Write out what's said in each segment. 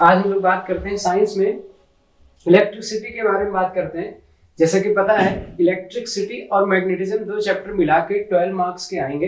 आज हम लोग बात करते हैं साइंस में इलेक्ट्रिसिटी के बारे में बात करते हैं। जैसा कि पता है इलेक्ट्रिसिटी और मैग्नेटिज्म दो चैप्टर मिला के 12 मार्क्स के आएंगे।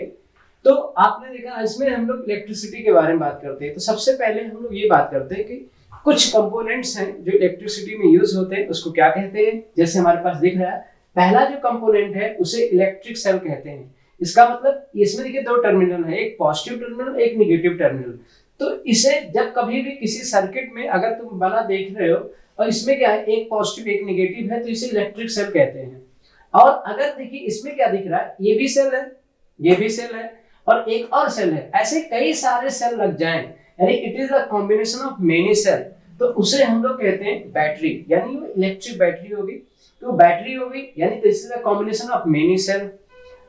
तो आपने देखा इसमें हम लोग इलेक्ट्रिसिटी के बारे में बात करते हैं। तो सबसे पहले हम लोग ये बात करते हैं कि कुछ कंपोनेंट्स हैं जो इलेक्ट्रिसिटी में यूज होते हैं, उसको क्या कहते हैं। जैसे हमारे पास दिख रहा है, पहला जो कंपोनेंट है उसे इलेक्ट्रिक सेल कहते हैं। इसका मतलब इसमें देखिए दो टर्मिनल है, एक पॉजिटिव टर्मिनल एक नेगेटिव टर्मिनल। तो इसे जब कभी भी किसी सर्किट में अगर तुम बना देख रहे हो और इसमें क्या है, एक पॉजिटिव एक नेगेटिव है, तो इसे इलेक्ट्रिक सेल कहते हैं। और अगर देखिए इसमें क्या दिख रहा है, ये भी सेल है, ये भी सेल है और एक और सेल है, ऐसे कई सारे सेल लग जाएं, यानी it is a combination of many cell, तो उसे हम लोग कहते हैं बैटरी, यानी वो इलेक्ट्रिक बैटरी होगी। तो बैटरी होगी यानी this is a combination of many cell.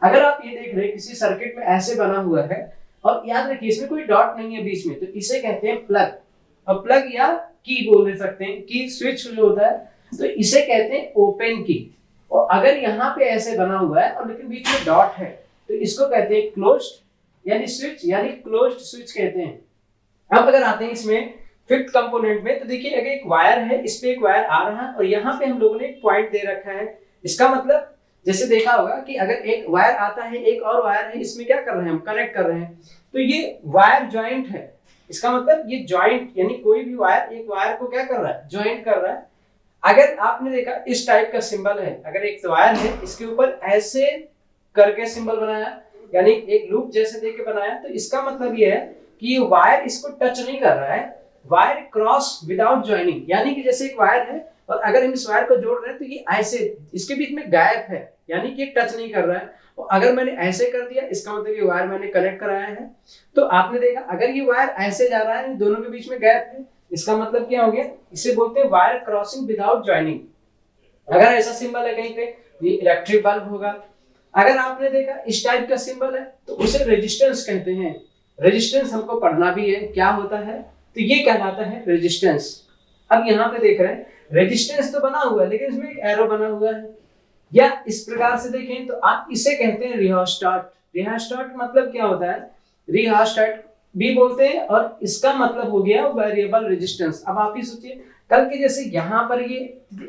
अगर आप ये देख रहे हैं किसी सर्किट में ऐसे बना हुआ है और याद रखिए इसमें कोई डॉट नहीं है बीच में, तो इसे कहते हैं प्लग। और प्लग या की बोल सकते हैं, की स्विच जो होता है, तो इसे कहते हैं ओपन की। और अगर यहाँ पे ऐसे बना हुआ है और लेकिन बीच में डॉट है, तो इसको कहते हैं क्लोज्ड यानी स्विच, यानी क्लोज्ड स्विच कहते हैं। अब अगर आते हैं इसमें फिफ्थ कंपोनेंट में, तो देखिए अगर एक वायर है, इस पे एक वायर आ रहा है और यहाँ पे हम लोगों ने एक पॉइंट दे रखा है। इसका मतलब जैसे देखा होगा कि अगर एक वायर आता है, एक और वायर है, इसमें क्या कर रहे हैं हम, कनेक्ट कर रहे हैं, तो ये वायर जॉइंट है। इसका मतलब ये जॉइंट यानी कोई भी वायर एक वायर को क्या कर रहा है, जॉइंट कर रहा है। अगर आपने देखा इस टाइप का सिंबल है, अगर एक वायर है इसके ऊपर ऐसे करके सिंबल बनाया, यानी एक लूप जैसे देके बनाया, तो इसका मतलब ये है कि ये वायर इसको टच नहीं कर रहा है, वायर क्रॉस विदाउट जॉइनिंग, यानी कि जैसे एक वायर है और अगर हम इस वायर को जोड़ रहे हैं तो ये ऐसे इसके बीच में गैप है, यानी कि टच नहीं कर रहा है। और अगर मैंने ऐसे कर दिया, इसका मतलब ये वायर मैंने कनेक्ट कराया है। तो आपने देखा अगर ये वायर ऐसे जा रहा है, दोनों के बीच में गैप है, इसका मतलब क्या हो गया, इसे बोलते हैं वायर क्रॉसिंग विदाउट जॉइनिंग। अगर ऐसा सिंबल है कहीं पे, ये इलेक्ट्रिक बल्ब होगा। अगर आपने देखा इस टाइप का सिंबल है, तो उसे रेजिस्टेंस कहते हैं। रेजिस्टेंस हमको पढ़ना भी है, क्या होता है, तो ये कहलाता है रेजिस्टेंस। अब यहाँ पे देख रहे हैं रेजिस्टेंस तो बना हुआ है, लेकिन इसमें एक एरो बना हुआ है, या इस प्रकार से देखें तो आप इसे कहते हैं रियोस्टेट। रियोस्टेट मतलब क्या होता है, रियोस्टेट भी बोलते हैं, और इसका मतलब हो गया वेरिएबल रेजिस्टेंस। अब आप ही सोचिए, कल के जैसे यहाँ पर ये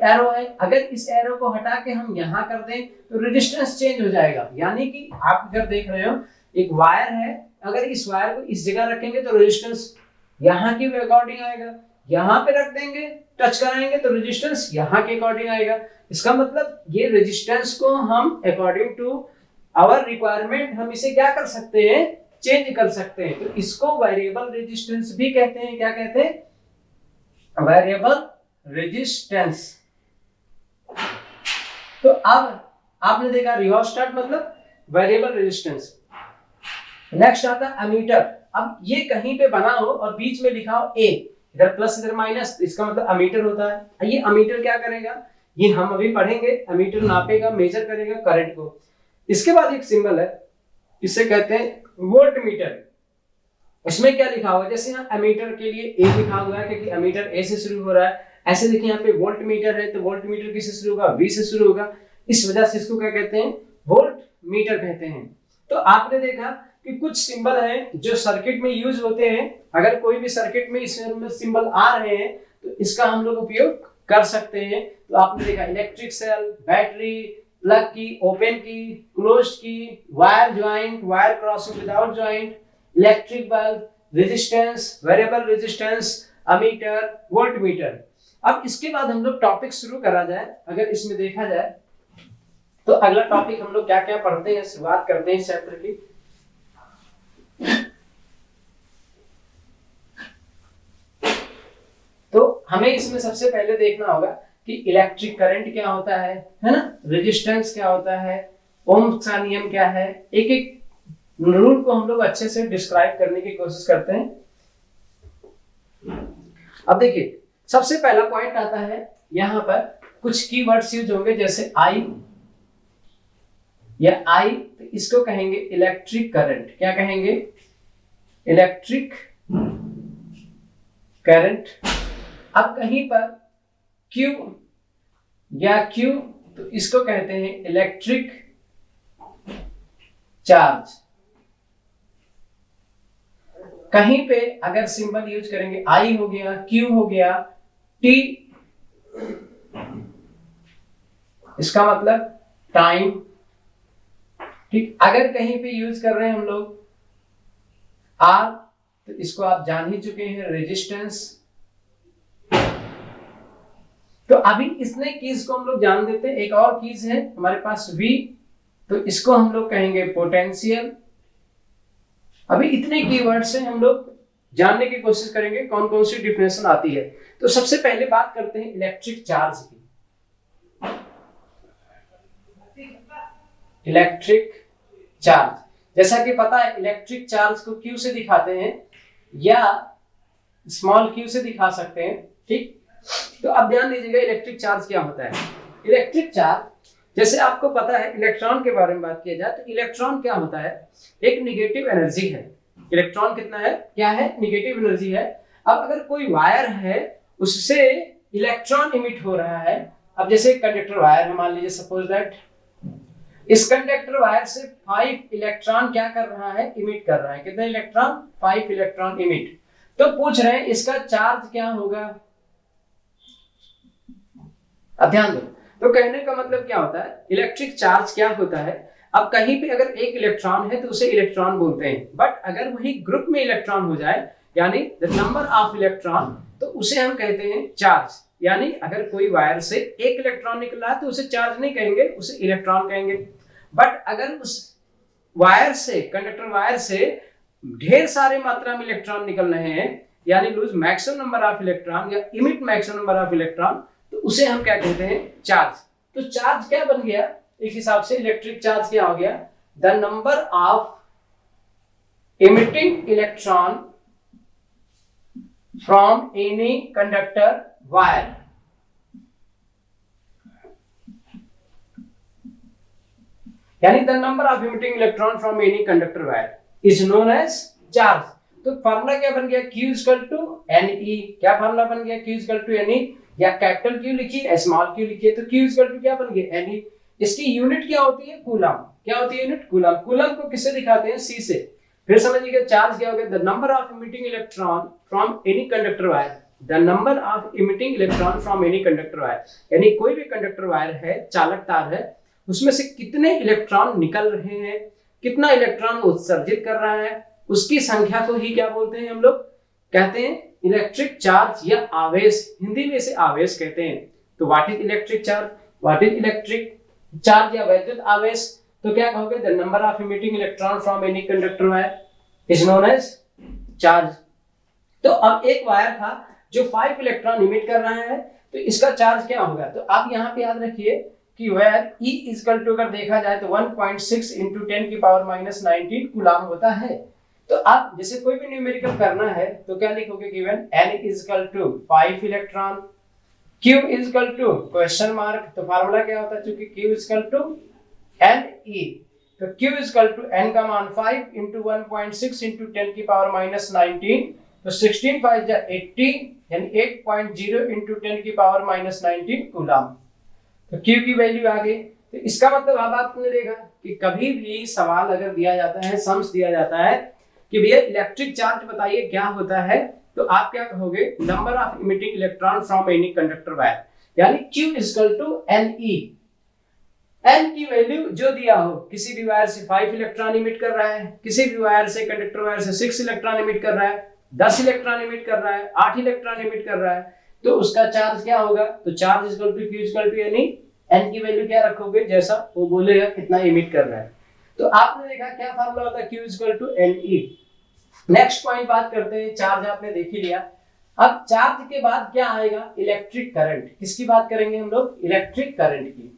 एरो है, अगर इस एरो को हटा के हम यहाँ कर दें तो रेजिस्टेंस चेंज हो जाएगा। यानी कि आप अगर देख रहे हो एक वायर है, अगर इस वायर को इस जगह रखेंगे तो रेजिस्टेंस यहाँ के अकॉर्डिंग आएगा, यहाँ पे रख देंगे टच कराएंगे तो रेजिस्टेंस यहाँ के अकॉर्डिंग आएगा। इसका मतलब ये रेजिस्टेंस को हम अकॉर्डिंग टू आवर रिक्वायरमेंट हम इसे क्या कर सकते हैं, चेंज कर सकते हैं। तो इसको वेरिएबल रेजिस्टेंस भी कहते हैं। क्या कहते हैं, वेरिएबल रेजिस्टेंस। तो अब आपने देखा रियोस्टेट मतलब वेरिएबल रेजिस्टेंस। नेक्स्ट आता है अमीटर। अब ये कहीं पे बना हो और बीच में लिखा हो ए, इधर प्लस इधर माइनस, इसका मतलब अमीटर होता है। ये अमीटर क्या करेगा, ये हम अभी पढ़ेंगे। अमीटर नापेगा, मेजर करेगा करंट को। इसके बाद एक सिंबल है, इसे कहते हैं वोल्ट मीटर। इसमें क्या लिखा हुआ है, जैसे यहाँ अमीटर के लिए ए लिखा हुआ है क्योंकि अमीटर ए से शुरू हो रहा है। ऐसे देखिए यहाँ पे वोल्ट मीटर है, तो वोल्ट मीटर किससे शुरू होगा, वी से शुरू होगा। इस वजह से इसको क्या कहते हैं, वोल्ट मीटर कहते हैं। तो आपने देखा कि कुछ सिंबल हैं जो सर्किट में यूज होते हैं। अगर कोई भी सर्किट में इस सिंबल आ रहे हैं तो इसका हम लोग उपयोग कर सकते हैं। तो आपने देखा इलेक्ट्रिक सेल, बैटरी, प्लग की, ओपन की, क्लोज्ड की, wire joint, wire crossing without joint, electric bulb, resistance, variable resistance, ammeter, volt meter. अब इसके बाद हम लोग टॉपिक शुरू करा जाए, अगर इसमें देखा जाए तो अगला टॉपिक हम लोग क्या क्या पढ़ते हैं, शुरुआत करते हैं इस चैप्टर की। तो हमें इसमें सबसे पहले देखना होगा कि इलेक्ट्रिक करंट क्या होता है ना, रेजिस्टेंस क्या होता है, ओम्स का नियम क्या है। एक एक रूल को हम लोग अच्छे से डिस्क्राइब करने की कोशिश करते हैं। अब देखिए सबसे पहला पॉइंट आता है, यहाँ पर कुछ कीवर्ड्स यूज होंगे जैसे आई या आई, तो इसको कहेंगे इलेक्ट्रिक करंट। क्या कहेंगे, इलेक्ट्रिक करंट। अब कहीं पर Q या Q, तो इसको कहते हैं इलेक्ट्रिक चार्ज। कहीं पे अगर सिंबल यूज करेंगे, आई हो गया, क्यू हो गया, टी, इसका मतलब टाइम, ठीक। अगर कहीं पे यूज कर रहे हैं हम लोग आर, तो इसको आप जान ही चुके हैं, रेजिस्टेंस। तो अभी इसने कीज को हम लोग जान देते हैं। एक और कीज है हमारे पास वी, तो इसको हम लोग कहेंगे पोटेंशियल। अभी इतने कीवर्ड से हम लोग जानने की कोशिश करेंगे कौन कौन सी डिफिनेशन आती है। तो सबसे पहले बात करते हैं इलेक्ट्रिक चार्ज की। इलेक्ट्रिक चार्ज, जैसा कि पता है इलेक्ट्रिक चार्ज को क्यू से दिखाते हैं या स्मॉल क्यू से दिखा सकते हैं, ठीक। तो अब ध्यान दीजिएगा इलेक्ट्रिक चार्ज क्या होता है। इलेक्ट्रिक चार्ज, जैसे आपको पता है इलेक्ट्रॉन के बारे में बात किया जाए तो इलेक्ट्रॉन क्या होता है, एक निगेटिव एनर्जी है। इलेक्ट्रॉन कितना है, क्या है, निगेटिव एनर्जी है। अब अगर कोई वायर है उससे इलेक्ट्रॉन इमिट हो रहा है, अब जैसे कंडक्टर वायर है, मान लीजिए सपोज दैट इस कंडक्टर वायर से 5 इलेक्ट्रॉन क्या कर रहा है, इमिट कर रहा है। कितने इलेक्ट्रॉन, 5 इलेक्ट्रॉन इमिट। तो पूछ रहे हैं इसका चार्ज क्या होगा। अब ध्यान दो, तो कहने का मतलब क्या होता है, इलेक्ट्रिक चार्ज क्या होता है। अब कहीं पे अगर एक इलेक्ट्रॉन है तो उसे इलेक्ट्रॉन बोलते हैं, बट अगर वही ग्रुप में इलेक्ट्रॉन हो जाए यानी द नंबर ऑफ इलेक्ट्रॉन, तो उसे हम कहते हैं चार्ज। यानी अगर कोई वायर से एक इलेक्ट्रॉन निकल रहा है तो उसे चार्ज नहीं कहेंगे, उसे इलेक्ट्रॉन कहेंगे। बट अगर उस वायर से, कंडक्टर वायर से ढेर सारे मात्रा में इलेक्ट्रॉन निकल रहे हैं, यानी lose maximum number of electron या emit maximum number of electron, तो उसे हम क्या कहते हैं, चार्ज। तो चार्ज क्या बन गया, एक हिसाब से इलेक्ट्रिक चार्ज क्या हो गया, the number of emitting electron from any conductor wire. यानी the number of emitting electron from any conductor wire is known as charge. तो फार्मूला क्या बन गया, Q इक्वल टू Ne। क्या फार्मूला बन गया, Q इक्वल टू Ne, या capital Q लिखिए स्मॉल q लिखिए, तो Q इक्वल टू क्या बन गया, Ne। इसकी यूनिट क्या होती है, कूलम। क्या होती है यूनिट, कूलम। कूलम को किससे दिखाते हैं, C से। फिर समझिएगा चार्ज क्या हो गया, the number of emitting electron from any conductor wire. The number of emitting electron from any conductor wire, यानी कोई भी कंडक्टर वायर है, चालक तार है, उसमें से कितने इलेक्ट्रॉन निकल रहे हैं, कितना इलेक्ट्रॉन उत्सर्जित कर रहा है, उसकी संख्या को ही क्या बोलते हैं हम लोग, कहते हैं इलेक्ट्रिक चार्ज या आवेश। हिंदी में इसे आवेश कहते हैं। तो what is electric charge, what is electric charge या वैद्युत आवेश। तो क्या कहोगे, the number of emitting electron from any conductor wire is known as charge. तो अब एक वायर था जो 5 इलेक्ट्रॉन इमिट कर रहा है, तो इसका चार्ज क्या होगा। तो आप यहाँ पे याद रखिए कि वेयर E इक्वल टू अगर देखा जाए तो 1.6 into 10 की पावर -19 कूलम होता है। तो आप जैसे कोई भी न्यूमेरिकल करना है तो क्या लिखोगे, given N equal to 5 electron, Q equal to question mark. तो फार्मूला क्या होता है, चूंकि Q इक्वल टू Ne, तो Q इक्वल टू N का मान 5 into 1.6 into 10 की पावर -19, तो 16 5 जा 80, यानी 8.0 into 10 की पावर -19 कूलम। तो Q की वैल्यू आ गई। तो इसका मतलब अब आपने देखा कि कभी भी सवाल अगर दिया जाता है, सम्स दिया जाता है कि भैया इलेक्ट्रिक चार्ज बताइए क्या होता है, तो आप क्या कहोगे, number of emitting electron from any conductor wire, यानी Q equal to Ne। N की वैल्यू जो दिया हो, किसी भी वायर से 5 इलेक्ट्रॉन इमिट कर रहा है, किसी भी वायर से, कंडक्टर वायर से 6 इलेक्ट्रॉन इमिट कर रहा है, 10 इलेक्ट्रॉन इमिट कर रहा है, 8 इलेक्ट्रॉन इमिट कर रहा है, तो उसका चार्ज क्या होगा। तो charge equal to Q equal to यानी N की वैल्यू क्या रखोगे, जैसा वो बोलेगा कितना इमिट कर रहा है। तो आपने देखा क्या फार्मूला होता है, Q equal to Ne। Next point बात करते हैं, चार्ज आपने देख ही लिया। अब चार्ज के बाद क्या आएगा, इलेक्ट्रिक करंट। किसकी बात करेंगे हम लोग, इलेक्ट्रिक करंट की।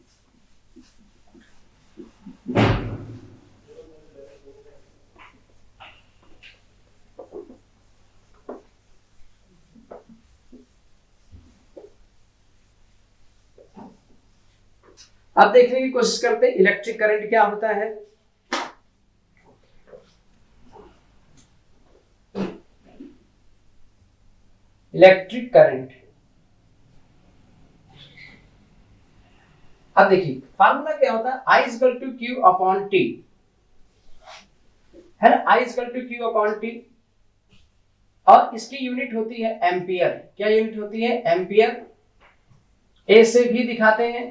अब देखने की कोशिश करते हैं इलेक्ट्रिक करंट क्या होता है। इलेक्ट्रिक करंट, अब देखिए फार्मूला क्या होता है, I equal to Q upon T, है ना, I equal to Q upon T। और इसकी यूनिट होती है एम्पियर। क्या यूनिट होती है? एम्पियर। ए से भी दिखाते हैं।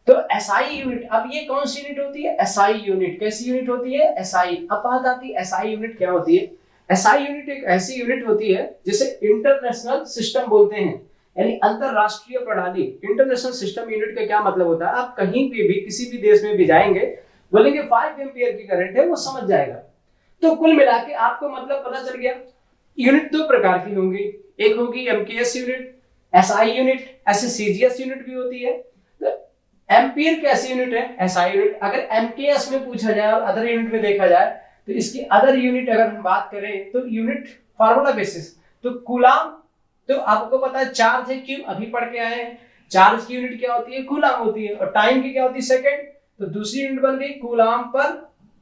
तो एसआई यूनिट, अब ये कौन सी यूनिट होती है? SI unit. कैसी यूनिट होती है? एसआई। अब बात आती है एसआई यूनिट क्या होती है। एसआई यूनिट एक ऐसी यूनिट होती है जिसे इंटरनेशनल सिस्टम बोलते हैं, यानी अंतरराष्ट्रीय प्रणाली। इंटरनेशनल सिस्टम यूनिट का क्या मतलब होता है? आप कहीं भी किसी भी देश में भी जाएंगे, बोलेंगे 5 एम्पियर की करंट है, वो समझ जाएगा। तो कुल मिला के आपको मतलब पता चल गया। यूनिट दो प्रकार की होंगी, एक होगी एमकेएस यूनिट, एसआई यूनिट, ऐसे सीजीएस यूनिट भी होती है। तो एम्पियर कैसी यूनिट है? SI unit. अगर एमकेएस में पूछा जाए और अदर यूनिट में देखा जाए, तो इसकी अदर यूनिट अगर हम बात करें तो यूनिट फार्मूला बेसिस, तो कूलाम, तो आपको पता है चार्ज है, क्यों अभी पढ़ के आए हैं। चार्ज की यूनिट क्या होती है? कूलाम होती है। और टाइम की क्या होती है? सेकंड। तो दूसरी यूनिट बन गई कूलाम पर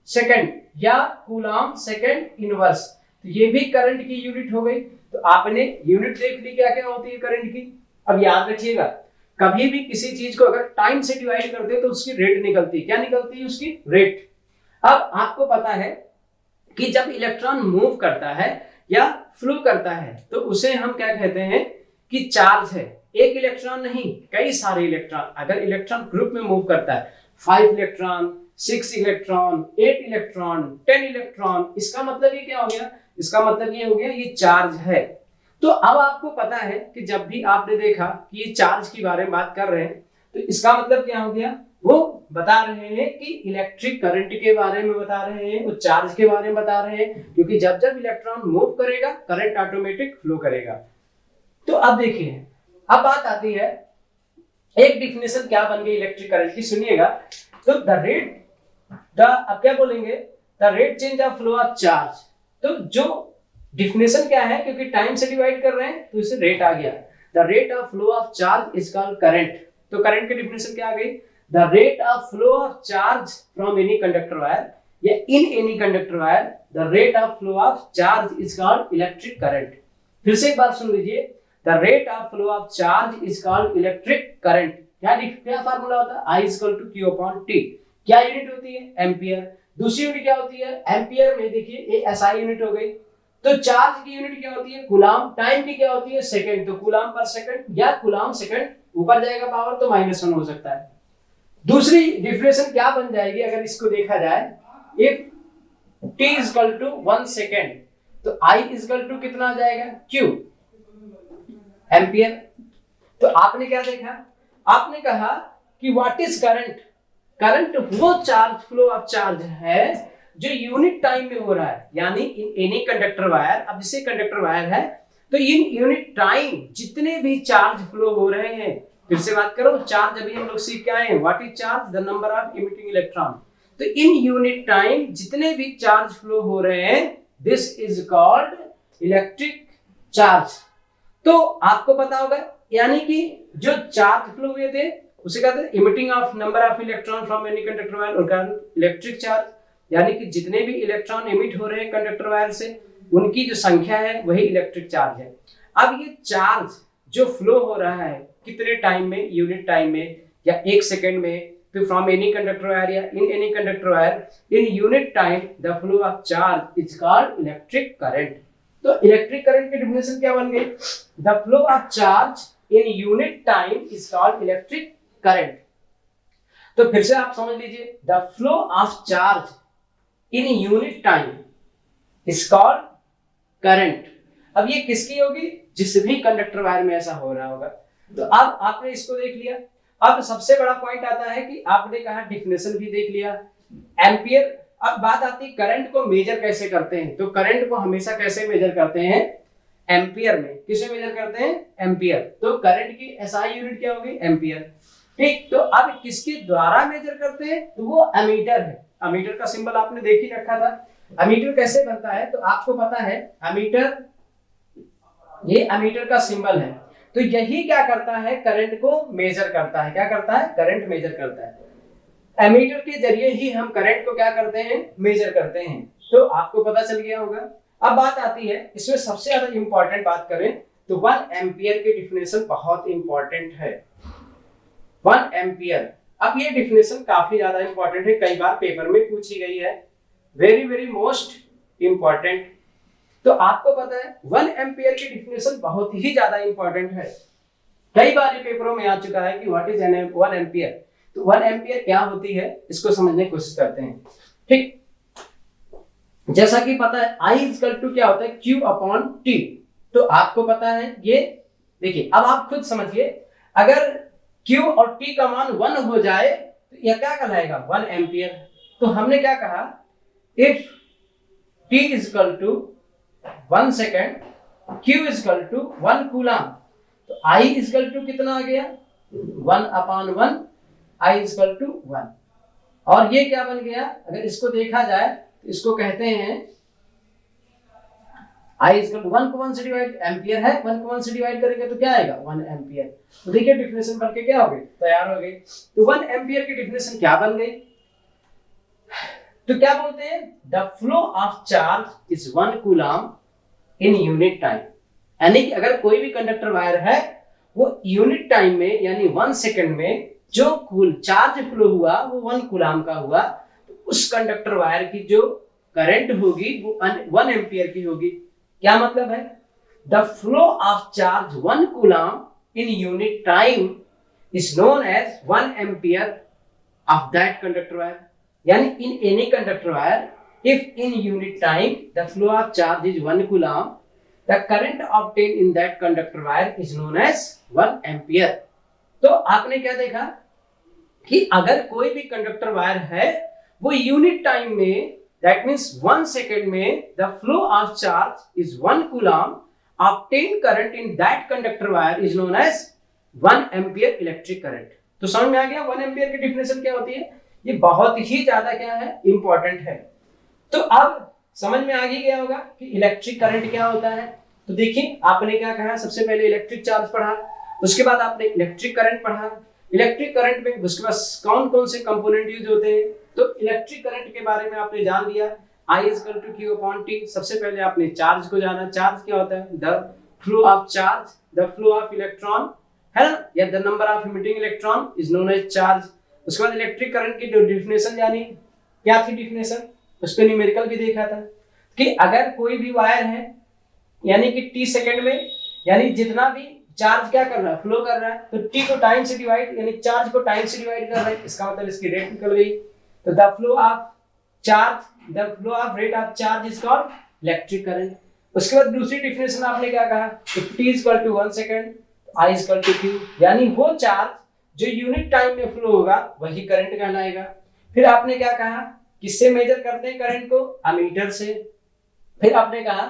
सेकंड या कूलाम सेकंड इनवर्स। तो ये भी करंट की यूनिट हो गई। तो आपने यूनिट देख ली क्या क्या होती है करंट की। अब याद रखिएगा, कभी भी किसी चीज को अगर टाइम से डिवाइड करते हैं तो उसकी रेट निकलती है। क्या निकलती है? उसकी रेट। अब आपको पता है कि जब इलेक्ट्रॉन मूव करता है या फ्लो करता है तो उसे हम क्या कहते हैं कि चार्ज है। एक इलेक्ट्रॉन नहीं, कई सारे इलेक्ट्रॉन। अगर इलेक्ट्रॉन ग्रुप में मूव करता है, 5 इलेक्ट्रॉन, 6 इलेक्ट्रॉन, 8 इलेक्ट्रॉन, 10 इलेक्ट्रॉन, इसका मतलब ये क्या हो गया? इसका मतलब ये हो गया ये चार्ज है। तो अब आपको पता है कि जब भी आपने देखा कि ये चार्ज के बारे में बात कर रहे हैं, तो इसका मतलब क्या हो गया? वो बता रहे हैं कि इलेक्ट्रिक करंट के बारे में बता रहे हैं, वो चार्ज के बारे में बता रहे हैं, क्योंकि जब जब इलेक्ट्रॉन मूव करेगा करंट ऑटोमेटिक फ्लो करेगा। तो अब देखिए, अब बात आती है एक डिफिनेशन क्या बन गई इलेक्ट्रिक करंट की, सुनिएगा। तो अब क्या बोलेंगे? The rate change of flow of charge. तो जो डिफिनेशन क्या है, क्योंकि टाइम से डिवाइड कर रहे हैं तो इसे रेट आ गया। The rate of flow of charge is called current. तो करंट की डिफिनेशन क्या आ गई? The rate of flow of charge from any conductor wire या in any conductor wire, the rate of flow of charge is called electric current. फिर से एक बार सुन लीजिए, the rate of flow of charge is called electric current. क्या formula होता है? I is equal to Q upon T। क्या यूनिट होती है? एम्पियर। दूसरी यूनिट क्या होती है? एम्पियर में देखिए ये एसआई यूनिट हो गई। तो चार्ज की यूनिट क्या होती है? कूलाम। टाइम की क्या होती है? सेकंड। तो कूलाम पर सेकंड या कूलाम सेकंड, ऊपर जाएगा पावर तो -1 हो सकता है। दूसरी डिफिनेशन क्या बन जाएगी अगर इसको देखा जाए? If T is equal to 1 second, तो I is equal to कितना आ जाएगा? Q, ampere. तो आपने क्या देखा? आपने कहा कि व्हाट इज करंट? करंट वो चार्ज, फ्लो ऑफ चार्ज है जो यूनिट टाइम में हो रहा है, यानी इन एनी कंडक्टर वायर। अब जैसे कंडक्टर वायर है तो इन यूनिट टाइम जितने भी चार्ज फ्लो हो रहे हैं, फिर से बात करो, चार्ज अभी हम लोग सीख के आए हैं। What is charge? The number of emitting electron. तो इन यूनिट टाइम जितने भी चार्ज फ्लो हो रहे हैं, this is called electric charge. तो आपको पता होगा, यानी कि जो चार्ज फ्लो हुए थे उसे कहते हैं emitting of number of electron from any conductor wire, और इलेक्ट्रिक चार्ज, यानी कि जितने भी इलेक्ट्रॉन इमिट हो रहे हैं कंडक्टर वायर से, उनकी जो संख्या है वही इलेक्ट्रिक चार्ज है। अब ये चार्ज जो फ्लो हो रहा है कितने टाइम में? यूनिट टाइम में या 1 सेकंड में, तो फ्रॉम एनी कंडक्टर वायर या in any conductor wire in unit time the flow of charge is called electric current. तो इलेक्ट्रिक करंट की डेफिनेशन क्या बन गई? The flow of charge in unit time is called electric current. तो फिर से आप समझ लीजिए, the flow of charge in unit time is called current. अब ये किसकी होगी? जिस भी कंडक्टर वायर में ऐसा हो रहा होगा। तो अब आपने इसको देख लिया। अब सबसे बड़ा पॉइंट आता है कि आपने कहा डिफिनेशन भी देख लिया, एम्पियर। अब बात आती है करंट को मेजर कैसे करते हैं। तो करंट को हमेशा कैसे मेजर करते हैं? एम्पियर में। किसे मेजर करते हैं? एम्पियर। तो करंट की एसआई यूनिट क्या होगी? एम्पियर। ठीक, तो अब किसके द्वारा मेजर करते हैं? तो वो एमीटर है। एमीटर का सिंबल आपने देख ही रखा था। एमीटर कैसे बनता है? तो आपको पता है एमीटर, ये एमीटर का सिंबल है। तो यही क्या करता है? करंट को मेजर करता है। क्या करता है? करंट मेजर करता है। एमीटर के जरिए ही हम करंट को क्या करते हैं? मेजर करते हैं। तो आपको पता चल गया होगा। अब बात आती है, इसमें सबसे ज्यादा इंपॉर्टेंट बात करें तो 1 एम्पियर की डिफिनेशन बहुत इंपॉर्टेंट है। 1 एम्पियर। अब ये डिफिनेशन काफी ज्यादा इंपॉर्टेंट है, कई बार पेपर में पूछी गई है। Very very most important. तो आपको पता है 1 एम्पियर की डिफिनेशन बहुत ही ज्यादा इंपॉर्टेंट है, कई बार ये पेपरों में आ चुका है कि व्हाट इज 1 एम्पियर। तो 1 एम्पियर क्या होती है इसको समझने की कोशिश करते हैं। ठीक, जैसा कि पता है I इक्वल टू क्या होता है Q अपॉन T। तो आपको पता है ये, देखिए अब आप खुद समझिए, अगर Q और T का मान 1 हो जाए तो यह क्या कहलाएगा 1 एम्पियर। तो हमने क्या कहा, if T is equal to 1 second, Q is equal to 1 coulomb, तो I इज इक्वल टू कितना आ गया 1 upon 1, I is equal to 1। और ये क्या बन गया, अगर इसको देखा जाए तो इसको कहते हैं I इज इक्वल टू 1 को 1 से डिवाइड, एम्पियर है 1 को 1 से डिवाइड करेंगे तो क्या आएगा 1 एम्पियर। तो देखिए डिफिनेशन बनके क्या हो गई, तैयार हो गई। तो 1 एम्पियर की डिफिनेशन क्या बन गई, तो क्या बोलते हैं, the flow of charge is 1 coulomb in unit time. यानी कि अगर कोई भी कंडक्टर वायर है वो यूनिट टाइम में यानी 1 सेकंड में जो चार्ज फ्लो हुआ वो 1 कूलम का हुआ, तो उस कंडक्टर वायर की जो करंट होगी वो 1 एम्पियर की होगी। क्या मतलब है, the flow of charge 1 coulomb in unit time is known as 1 ampere of that conductor wire. यानी in any conductor wire if in unit time the flow of charge is 1 coulomb, the current obtain in that conductor wire is known as 1 ampere. तो आपने क्या देखा कि अगर कोई भी conductor wire है वो यूनिट टाइम में, that means 1 second में the flow of charge is 1 coulomb, obtained current in that conductor wire is known as 1 ampere electric current। तो समझ में आ गया 1 एम्पियर की डिफिनेशन क्या होती है, ये बहुत ही ज्यादा क्या है इंपॉर्टेंट है। तो अब समझ में आ ही गया होगा कि इलेक्ट्रिक करंट क्या होता है। तो देखिए आपने क्या कहा, सबसे पहले इलेक्ट्रिक चार्ज पढ़ा, उसके बाद आपने इलेक्ट्रिक करंट पढ़ा। इलेक्ट्रिक करंट में उसके बाद कौन कौन से कंपोनेंट यूज होते हैं, तो इलेक्ट्रिक करंट के बारे में आपने जान लिया, I is equal to Q upon T। सबसे पहले आपने चार्ज को जाना, चार्ज क्या होता है, the flow of charge, the flow of electron है ना, या the number of emitting electron is known as charge. उसके बाद इलेक्ट्रिक करंट की जो डिफिनेशन जानी, क्या थी डिफिनेशन, उस पे न्यूमेरिकल भी देखा था कि अगर कोई भी वायर है यानी कि t सेकंड में, यानी जितना भी चार्ज क्या कर रहा है फ्लो कर रहा है, तो t को टाइम से डिवाइड यानी चार्ज को टाइम से डिवाइड कर रहा है, इसका मतलब इसकी रेट निकल गई। तो the flow of charge, the flow of rate of charge is called electric current. उसके बाद दूसरी डिफिनेशन आपने क्या कहा, if t is equal to 1 second, I is equal to Q, यानी वो चार्ज जो यूनिट टाइम में फ्लो होगा वही करंट कहलाएगा। फिर आपने क्या कहा, किससे मेजर करते हैं करंट को, अमीटर से। फिर आपने कहा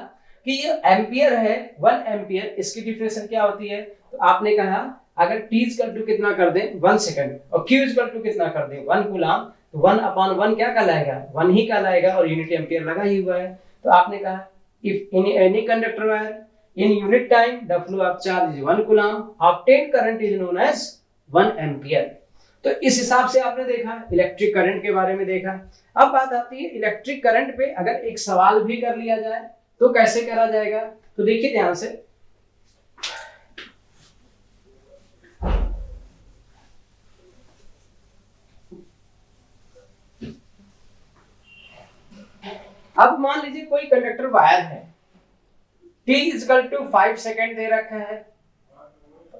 कि ये एम्पियर है 1 एम्पियर, इसकी डिफिनेशन क्या होती है, तो आपने कहा अगर t इक्वल टू कितना कर दें 1 सेकंड और q इक्वल टू कितना कर दें 1 कूलम, तो 1 अपॉन 1 क्या कहलाएगा 1 ही कहलाएगा और यूनिट एम्पियर लगा ही हुआ है। तो आपने कहा if in any conductor wire in unit time the flow of charge is 1 coulomb, obtained current is known as 1 ampere. तो इस हिसाब से आपने देखा इलेक्ट्रिक करंट के बारे में देखा। अब बात आती है इलेक्ट्रिक करंट पे अगर एक सवाल भी कर लिया जाए तो कैसे करा जाएगा, तो देखिए ध्यान से। अब मान लीजिए कोई कंडक्टर वायर है, t is equal to 5 second दे रखा है।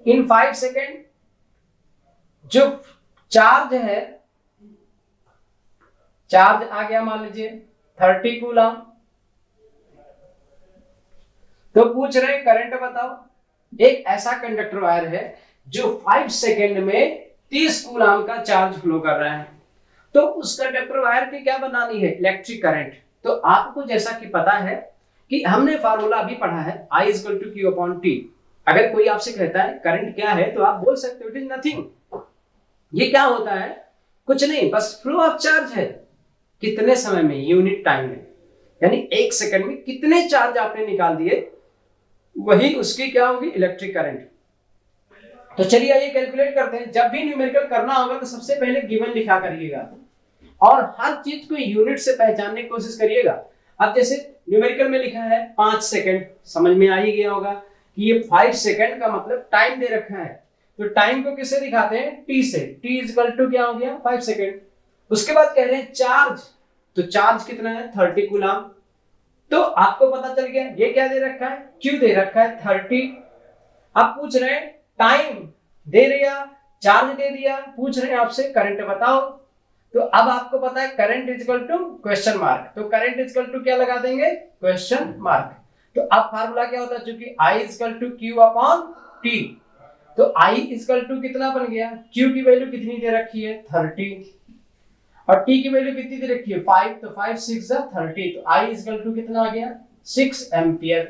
इन 5 सेकेंड जो चार्ज है, चार्ज आ गया मान लीजिए 30 कूलम। तो पूछ रहे करंट बताओ। एक ऐसा कंडक्टर वायर है जो 5 सेकेंड में 30 कूलम का चार्ज फ्लो कर रहा है, तो उस कंडक्टर वायर की क्या बनानी है इलेक्ट्रिक करंट। तो आपको जैसा कि पता है कि हमने फार्मूला भी पढ़ा है I is equal to Q upon T। अगर कोई आपसे कहता है करंट क्या है तो आप बोल सकते हो इट इज नथिंग, ये क्या होता है कुछ नहीं, बस फ्लो ऑफ चार्ज है कितने समय में यूनिट टाइम में, यानी 1 सेकंड में कितने चार्ज आपने निकाल दिए वही उसकी क्या होगी इलेक्ट्रिक करंट। तो चलिए आइए कैलकुलेट करते हैं। जब भी न्यूमेरिकल करना होगा तो सबसे पहले गिवन लिखा करिएगा और हर चीज को यूनिट से पहचानने की कोशिश करिएगा। अब जैसे न्यूमेरिकल में लिखा है 5 सेकंड, समझ में आ ही गया होगा कि ये 5 सेकंड का मतलब टाइम दे रखा है, तो टाइम को किससे दिखाते हैं t से, t इज इक्वल टू क्या हो गया 5 सेकंड। उसके बाद कह रहे हैं चार्ज, तो चार्ज कितना है 30 कूलम। तो आपको पता चल गया ये क्या दे रखा है, Q दे रखा है 30। अब पूछ रहे हैं टाइम दे दिया, चार्ज दे दिया, पूछ रहे हैं आपसे करंट बताओ। तो अब आपको पता है current is equal to question mark, तो करंट इज इक्वल टू क्या लगा देंगे, क्वेश्चन मार्क। तो अब फार्मूला क्या होता है, चूंकि I is equal to Q upon T, तो I इज इक्वल टू कितना बन गया, Q की वैल्यू कितनी दे रखी है 30 और T की वैल्यू कितनी दे रखी है 5, तो 5 6 30, तो I इज इक्वल टू कितना आ गया 6 एम्पियर।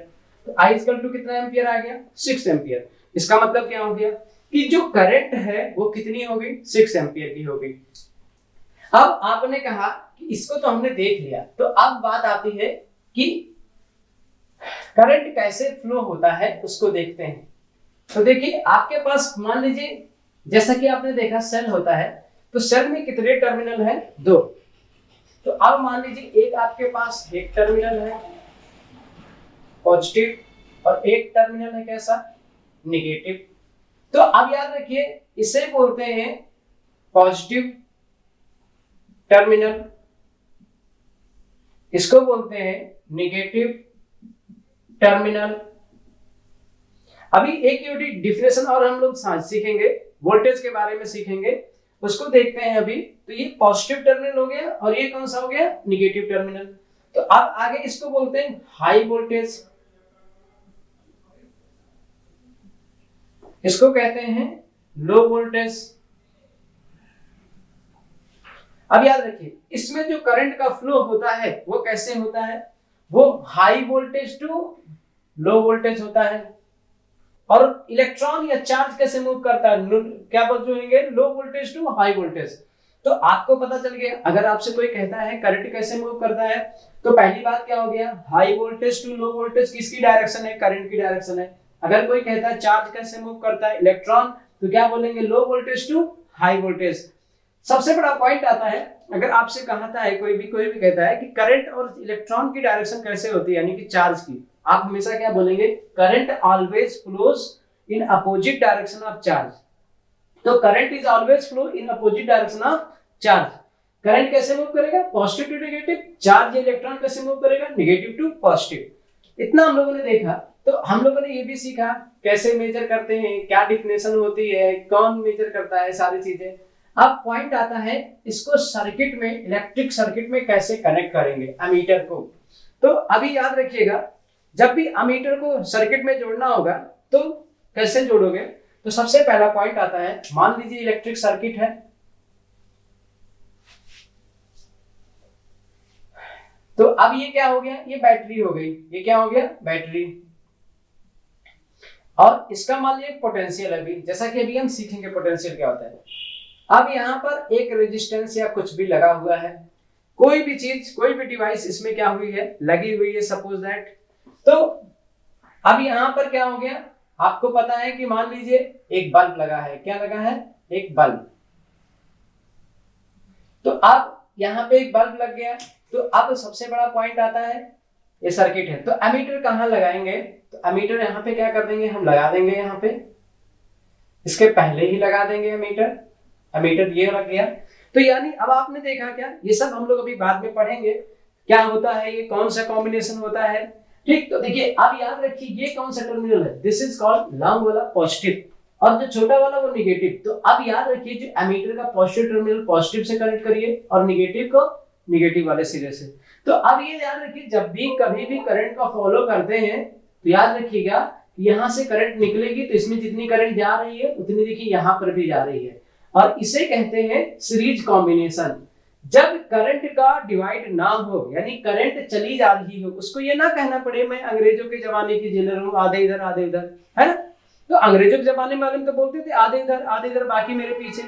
तो I इज इक्वल टू कितना एम्पियर आ गया 6 एम्पियर। इसका मतलब क्या हो गया कि जो करंट है वो कितनी होगी 6 एम्पियर की होगी। अब आपने कहा कि इसको तो हमने देख लिया, तो अब बात आती है कि करंट कैसे फ्लो होता है उसको देखते हैं। तो देखिए आपके पास मान लीजिए जैसा कि आपने देखा सेल होता है, तो सेल में कितने टर्मिनल है 2। तो अब मान लीजिए एक आपके पास एक टर्मिनल है पॉजिटिव और एक टर्मिनल है कैसा नेगेटिव। तो अब याद रखिए इसे बोलते हैं पॉजिटिव टर्मिनल, इसको बोलते हैं नेगेटिव टर्मिनल। अभी एक यूनिट डिफिनेशन और हम लोग सीखेंगे, वोल्टेज के बारे में सीखेंगे, उसको देखते हैं अभी। तो ये पॉजिटिव टर्मिनल हो गया और ये कौन सा हो गया नेगेटिव टर्मिनल। तो अब आगे इसको बोलते हैं हाई वोल्टेज, इसको कहते हैं लो वोल्टेज। अब याद रखिए इसमें जो करंट का फ्लो होता है वो कैसे होता है, वो high voltage to low voltage होता है। और इलेक्ट्रॉन या चार्ज कैसे मूव करता है, क्या बोलेंगे low voltage to high voltage. तो आपको पता चल गया अगर आपसे कोई कहता है करंट कैसे मूव करता है, तो पहली बात क्या हो गया high voltage to low voltage किसकी डायरेक्शन है, करंट की डायरेक्शन है। अगर कोई कहता है चार्ज कैसे मूव करता है इलेक्ट्रॉन, तो क्या बोलेंगे low voltage to high voltage. सबसे बड़ा पॉइंट आता है अगर आपसे कहता है कोई भी कहता है कि करंट और इलेक्ट्रॉन की डायरेक्शन कैसे होती है यानी कि चार्ज की, आप हमेशा क्या बोलेंगे current always flows in opposite direction of charge. तो current is always flow in opposite direction of charge. Current कैसे मूव करेगा positive to negative, charge electron कैसे मूव करेगा नेगेटिव टू पॉजिटिव। इतना हम लोगों ने देखा। तो हम लोगों ने ये भी सीखा कैसे मेजर करते हैं, क्या डिफिनेशन होती है, कौन मेजर करता है, सारी चीजें। अब पॉइंट आता है इसको सर्किट में, इलेक्ट्रिक सर्किट में कैसे कनेक्ट करेंगे अमीटर को। तो अभी याद रखिएगा जब भी अमीटर को सर्किट में जोड़ना होगा तो कैसे जोड़ोगे, तो सबसे पहला पॉइंट आता है मान लीजिए इलेक्ट्रिक सर्किट है, तो अब ये क्या हो गया ये बैटरी हो गई, ये क्या हो गया बैटरी, और इसका मान लीजिए पोटेंशियल है भी, जैसा कि अभी हम सीखेंगे पोटेंशियल क्या होता है। अब यहाँ पर एक रेजिस्टेंस या कुछ भी लगा हुआ है, कोई भी चीज कोई भी डिवाइस इसमें क्या हुई है लगी हुई है सपोज दैट। तो अब यहाँ पर क्या हो गया आपको पता है कि मान लीजिए एक बल्ब लगा है, क्या लगा है एक बल्ब। तो अब यहाँ पे एक बल्ब लग गया, तो अब सबसे बड़ा पॉइंट आता है ये सर्किट है, तो एमीटर कहाँ लगाएंगे, तो एमीटर यहाँ पे क्या कर देंगे हम लगा देंगे, यहाँ पे इसके पहले ही लगा देंगे एमीटर। एमीटर ये लग गया। तो यानी अब आपने देखा क्या, ये सब हम लोग अभी बाद में पढ़ेंगे क्या होता है, ये कौन सा कॉम्बिनेशन होता है, ठीक। तो देखिए अब याद रखिए ये कौन सा टर्मिनल है, दिस इज कॉल्ड लॉन्ग वाला पॉजिटिव और जो छोटा वाला वो नेगेटिव। तो अब याद रखिए जो एमीटर का पॉजिटिव टर्मिनल पॉजिटिव से कनेक्ट करिए और नेगेटिव को नेगेटिव वाले सिरे से। तो अब ये याद रखिए जब भी कभी भी करंट का फॉलो करते हैं तो याद रखिएगा यहां से करंट निकलेगी तो इसमें जितनी करंट जा रही है उतनी देखिए यहां पर भी जा रही है, और इसे कहते हैं सीरीज कॉम्बिनेशन। जब करंट का डिवाइड ना हो यानी करंट चली जा रही हो, उसको ये ना कहना पड़े मैं अंग्रेजों के जमाने की जेलर हूं, आधे इधर आधे उधर, है ना। तो अंग्रेजों के जमाने में तो बोलते थे आधे इधर बाकी मेरे पीछे।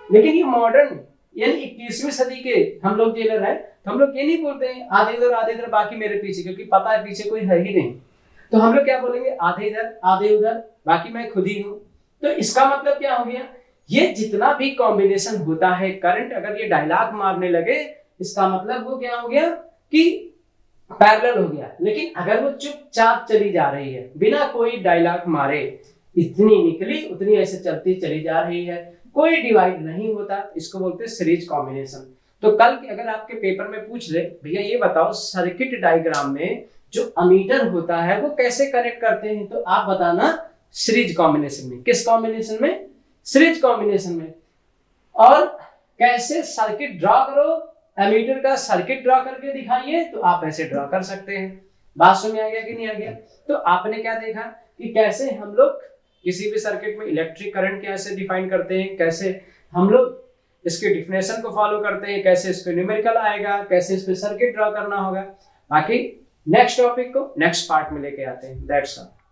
लेकिन ये मॉडर्न यानी 21वीं सदी के हम लोग जेलर हैं, तो हम लोग ये नहीं बोलते हैं आधे इधर बाकी मेरे पीछे, क्योंकि पता है पीछे कोई है ही नहीं। तो हम लोग क्या बोलेंगे आधे इधर आधे उधर बाकी मैं खुद ही हूं। तो इसका मतलब क्या हो गया, ये जितना भी कॉम्बिनेशन होता है करंट अगर ये डायलॉग मारने लगे इसका मतलब वो क्या हो गया कि पैरेलल हो गया। लेकिन अगर वो चुपचाप चली जा रही है बिना कोई डायलॉग मारे, इतनी निकली उतनी ऐसे चलती चली जा रही है, कोई डिवाइड नहीं होता, इसको बोलते हैं सीरीज कॉम्बिनेशन। तो कल अगर आपके पेपर में पूछ ले भैया ये बताओ सर्किट डायग्राम में जो अमीटर होता है वो कैसे कनेक्ट करते हैं, तो आप बताना सीरीज कॉम्बिनेशन में। किस कॉम्बिनेशन में? सीरीज कॉम्बिनेशन में। और कैसे सर्किट ड्रॉ करो, एमीटर का सर्किट ड्रॉ करके दिखाइए, तो आप ऐसे ड्रॉ कर सकते हैं। बात समझ में आ गया कि नहीं आ गया? तो आपने क्या देखा कि कैसे हम लोग किसी भी सर्किट में इलेक्ट्रिक करंट कैसे डिफाइन करते हैं, कैसे हम लोग इसके डिफिनेशन को फॉलो करते हैं, कैसे इस पे न्यूमेरिकल आएगा, कैसे इस पे सर्किट ड्रॉ करना होगा। बाकी नेक्स्ट टॉपिक को नेक्स्ट पार्ट में लेके आते हैं। That's all.